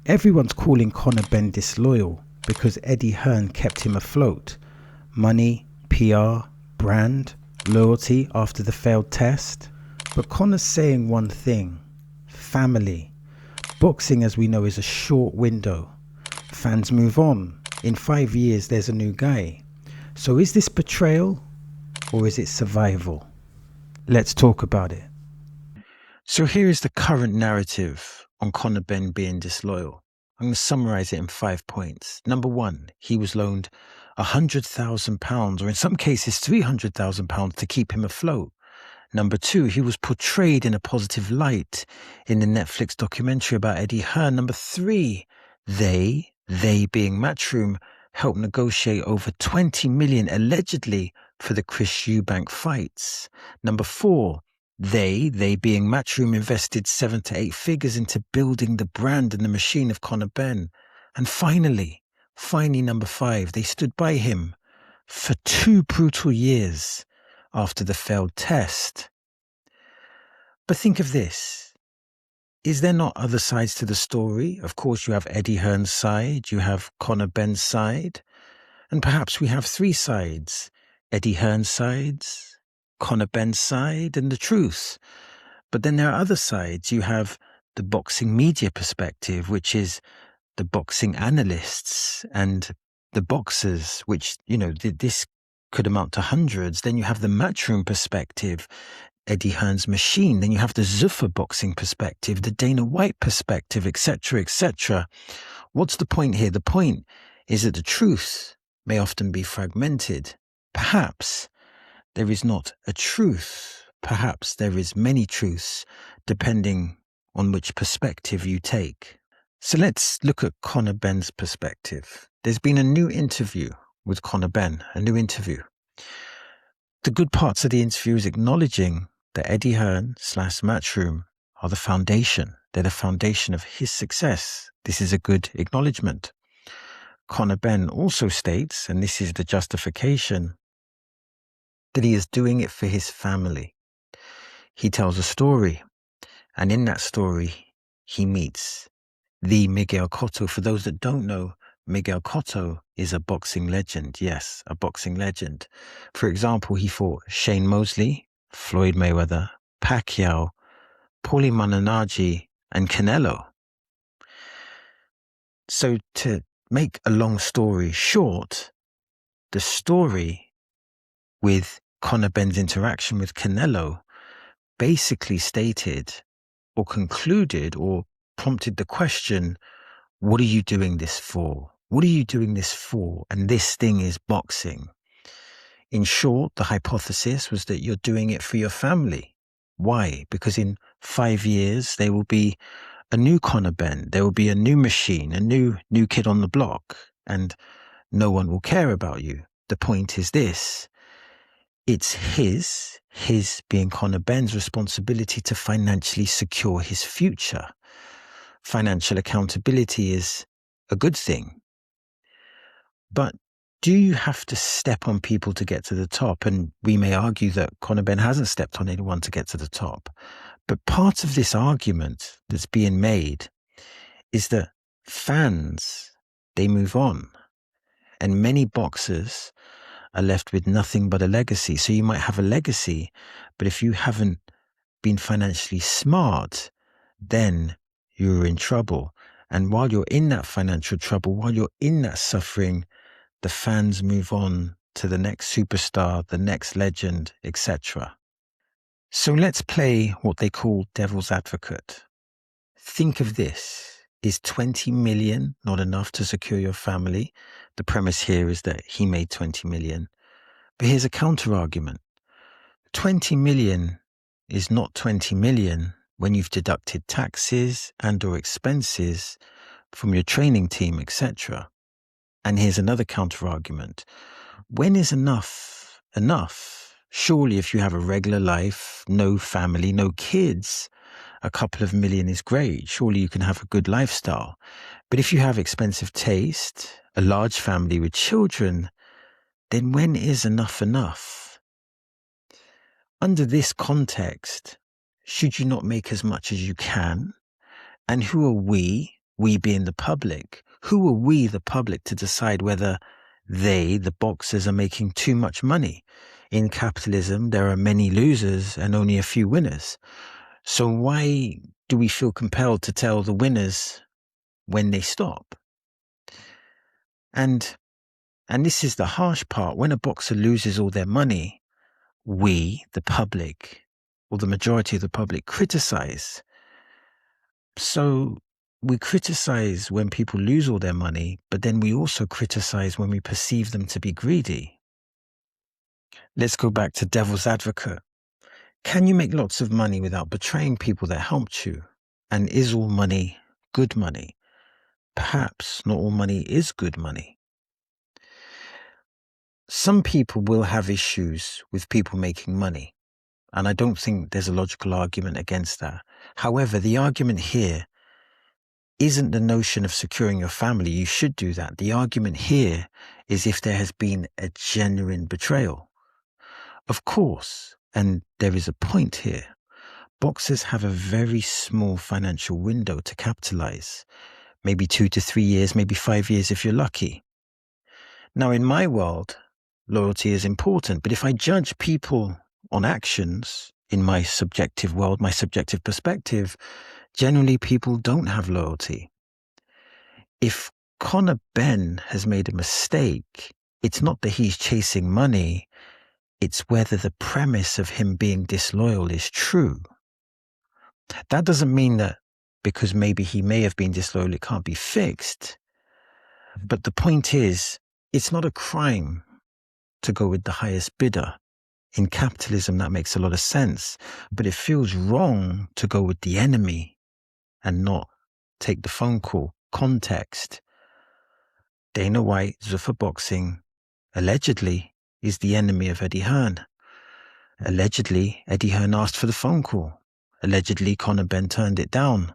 Everyone's calling Conor Benn disloyal because Eddie Hearn kept him afloat. Money, PR, brand, loyalty after the failed test. But Conor's saying one thing: family. Boxing, as we know, is a short window. Fans move on. In 5 years, there's a new guy. So is this betrayal or is it survival? Let's talk about it. So here is the current narrative on Conor Benn being disloyal. I'm going to summarize it in 5 points. Number one, he was loaned £100,000, or in some cases £300,000, to keep him afloat. Number two, he was portrayed in a positive light in the Netflix documentary about Eddie Hearn. Number three, they being Matchroom, helped negotiate over 20 million allegedly for the Chris Eubank fights. Number four, they being Matchroom, invested 7 to 8 figures into building the brand and the machine of Conor Benn. And finally, number five, they stood by him for 2 brutal years after the failed test. But think of this. Is there not other sides to the story? Of course, you have Eddie Hearn's side, you have Conor Benn's side, and perhaps we have 3 sides: Eddie Hearn's sides, Conor Benn's side, and the truth. But then there are other sides. You have the boxing media perspective, which is the boxing analysts and the boxers, which, this could amount to hundreds. Then you have the Matchroom perspective, Eddie Hearn's machine. Then you have the Zuffa boxing perspective, the Dana White perspective, etc., etc. What's the point here? The point is that the truth may often be fragmented. Perhaps there is not a truth. Perhaps there is many truths, depending on which perspective you take. So let's look at Conor Benn's perspective. There's been a new interview with Conor Benn, a new interview. The good parts of the interview is acknowledging that Eddie Hearn / Matchroom are the foundation. They're the foundation of his success. This is a good acknowledgement. Conor Benn also states, and this is the justification, that he is doing it for his family. He tells a story, and in that story, he meets the Miguel Cotto. For those that don't know, Miguel Cotto is a boxing legend. Yes, a boxing legend. For example, he fought Shane Mosley, Floyd Mayweather, Pacquiao, Paulie Malignaggi, and Canelo. So to make a long story short, the story with Conor Benn's interaction with Canelo basically stated or concluded or prompted the question, what are you doing this for? What are you doing this for? And this thing is boxing. In short, the hypothesis was that you're doing it for your family. Why? Because in 5 years, there will be a new Conor Benn. There will be a new machine, a new kid on the block, and no one will care about you. The point is this: it's his being Conor Benn's responsibility to financially secure his future. Financial accountability is a good thing. But do you have to step on people to get to the top? And we may argue that Conor Benn hasn't stepped on anyone to get to the top. But part of this argument that's being made is that fans, they move on. And many boxers are left with nothing but a legacy. So you might have a legacy, but if you haven't been financially smart, then you're in trouble. And while you're in that financial trouble, while you're in that suffering, the fans move on to the next superstar, the next legend, etc. So let's play what they call devil's advocate. Think of this. Is 20 million not enough to secure your family? The premise here is that he made 20 million. But here's a counter argument. 20 million is not 20 million when you've deducted taxes and or expenses from your training team, etc. And here's another counter argument. When is enough enough? Surely if you have a regular life, no family, no kids, a couple of million is great. Surely you can have a good lifestyle. But if you have expensive taste, a large family with children, then when is enough enough? Under this context, should you not make as much as you can? And who are we We being the public. Who are we, the public, to decide whether they, the boxers, are making too much money? In capitalism, there are many losers and only a few winners. So why do we feel compelled to tell the winners when they stop? And this is the harsh part. When a boxer loses all their money, we, the public, or the majority of the public, criticize. So we criticize when people lose all their money, but then we also criticize when we perceive them to be greedy. Let's go back to devil's advocate. Can you make lots of money without betraying people that helped you? And is all money good money? Perhaps not all money is good money. Some people will have issues with people making money, and I don't think there's a logical argument against that. However, the argument here isn't the notion of securing your family. You should do that. The argument here is if there has been a genuine betrayal. Of course, and there is a point here, boxers have a very small financial window to capitalize. Maybe 2 to 3 years, maybe 5 years if you're lucky. Now, in my world, loyalty is important, but if I judge people on actions in my subjective world, my subjective perspective, generally people don't have loyalty. If Conor Benn has made a mistake, it's not that he's chasing money, it's whether the premise of him being disloyal is true. That doesn't mean that because maybe he may have been disloyal, it can't be fixed. But the point is, it's not a crime to go with the highest bidder. In capitalism, that makes a lot of sense. But it feels wrong to go with the enemy and not take the phone call. Context. Dana White, Zuffa Boxing, allegedly is the enemy of Eddie Hearn. Allegedly, Eddie Hearn asked for the phone call. Allegedly, Conor Benn turned it down.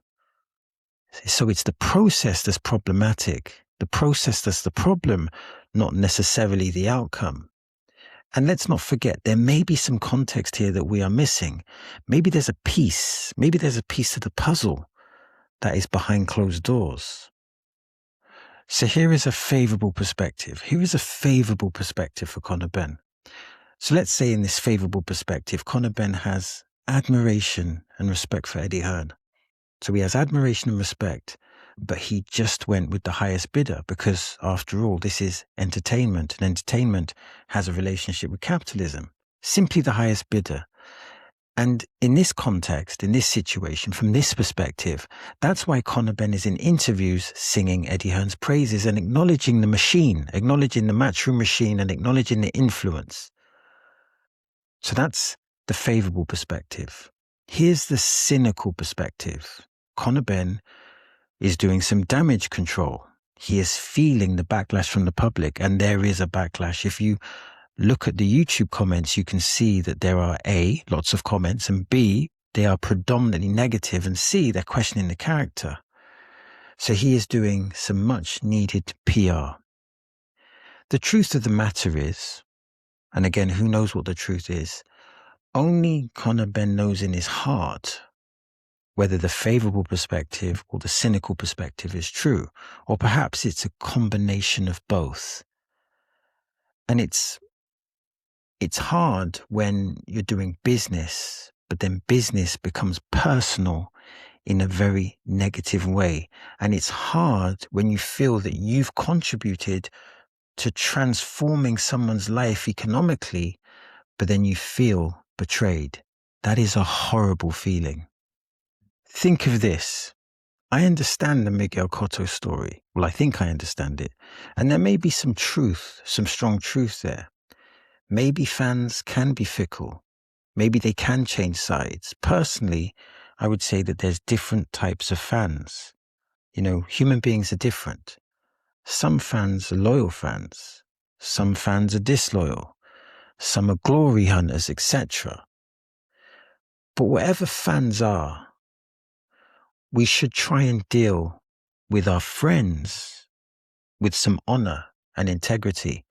So it's the process that's problematic. The process that's the problem, not necessarily the outcome. And let's not forget, there may be some context here that we are missing. Maybe there's a piece to the puzzle that is behind closed doors. So here is a favorable perspective. Here is a favorable perspective for Conor Benn. So let's say in this favorable perspective, Conor Benn has admiration and respect for Eddie Hearn. So he has admiration and respect, but he just went with the highest bidder because, after all, this is entertainment, and entertainment has a relationship with capitalism. Simply the highest bidder. And in this context, in this situation, from this perspective, that's why Conor Benn is in interviews singing Eddie Hearn's praises and acknowledging the machine, acknowledging the Matchroom machine and acknowledging the influence. So that's the favorable perspective. Here's the cynical perspective. Conor Benn is doing some damage control. He is feeling the backlash from the public, and there is a backlash. If you look at the YouTube comments, you can see that there are A, lots of comments, and B, they are predominantly negative, and C, they're questioning the character. So he is doing some much needed PR. The truth of the matter is, and again, who knows what the truth is, only Conor Benn knows in his heart whether the favorable perspective or the cynical perspective is true, or perhaps it's a combination of both. And it's hard when you're doing business, but then business becomes personal in a very negative way. And it's hard when you feel that you've contributed to transforming someone's life economically, but then you feel betrayed. That is a horrible feeling. Think of this. I understand the Miguel Cotto story. Well, I think I understand it. And there may be some truth, some strong truth there. Maybe fans can be fickle. Maybe they can change sides. Personally, I would say that there's different types of fans. You know, human beings are different. Some fans are loyal fans. Some fans are disloyal. Some are glory hunters, etc. But whatever fans are, we should try and deal with our friends with some honor and integrity,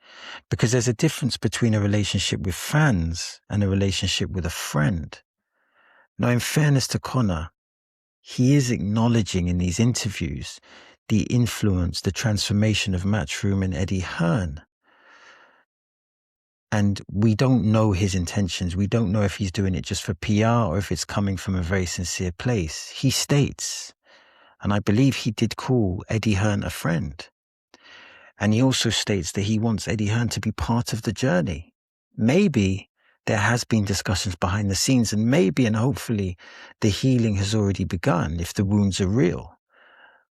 because there's a difference between a relationship with fans and a relationship with a friend. Now, in fairness to Conor, he is acknowledging in these interviews the influence, the transformation of Matchroom and Eddie Hearn. And we don't know his intentions. We don't know if he's doing it just for PR or if it's coming from a very sincere place. He states, and I believe he did call Eddie Hearn a friend. And he also states that he wants Eddie Hearn to be part of the journey. Maybe there has been discussions behind the scenes, and maybe and hopefully the healing has already begun if the wounds are real.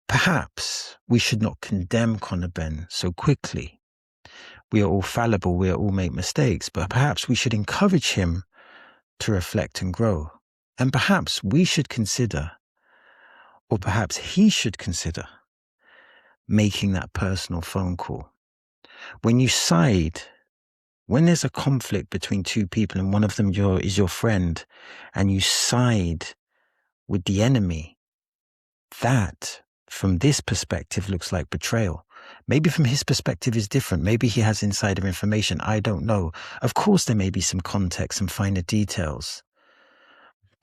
Perhaps we should not condemn Conor Benn so quickly. We are all fallible, we all make mistakes, but perhaps we should encourage him to reflect and grow. And perhaps we should consider, or perhaps he should consider, making that personal phone call. When you side, when there's a conflict between two people and one of them is your friend, and you side with the enemy, that, from this perspective, looks like betrayal. Maybe from his perspective is different. Maybe he has insider information. I don't know. Of course, there may be some context and finer details.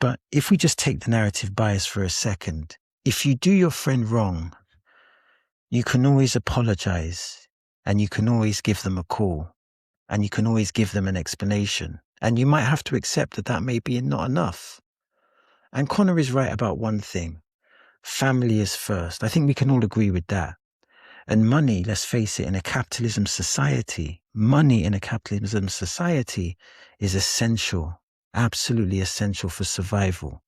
But if we just take the narrative bias for a second, if you do your friend wrong, you can always apologize, and you can always give them a call, and you can always give them an explanation. And you might have to accept that that may be not enough. And Conor is right about one thing. Family is first. I think we can all agree with that. And money, let's face it, in a capitalism society, money in a capitalism society is essential, absolutely essential for survival.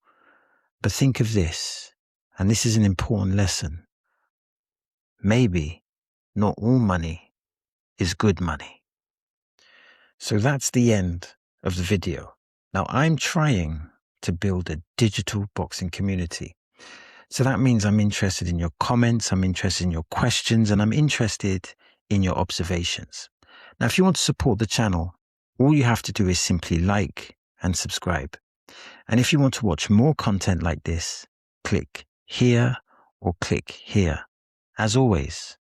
But think of this, and this is an important lesson. Maybe not all money is good money. So that's the end of the video. Now I'm trying to build a digital boxing community. So that means I'm interested in your comments, I'm interested in your questions, and I'm interested in your observations. Now, if you want to support the channel, all you have to do is simply like and subscribe. And if you want to watch more content like this, click here or click here. As always,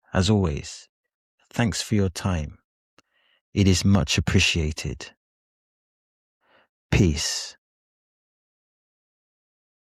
thanks for your time. It is much appreciated. Peace.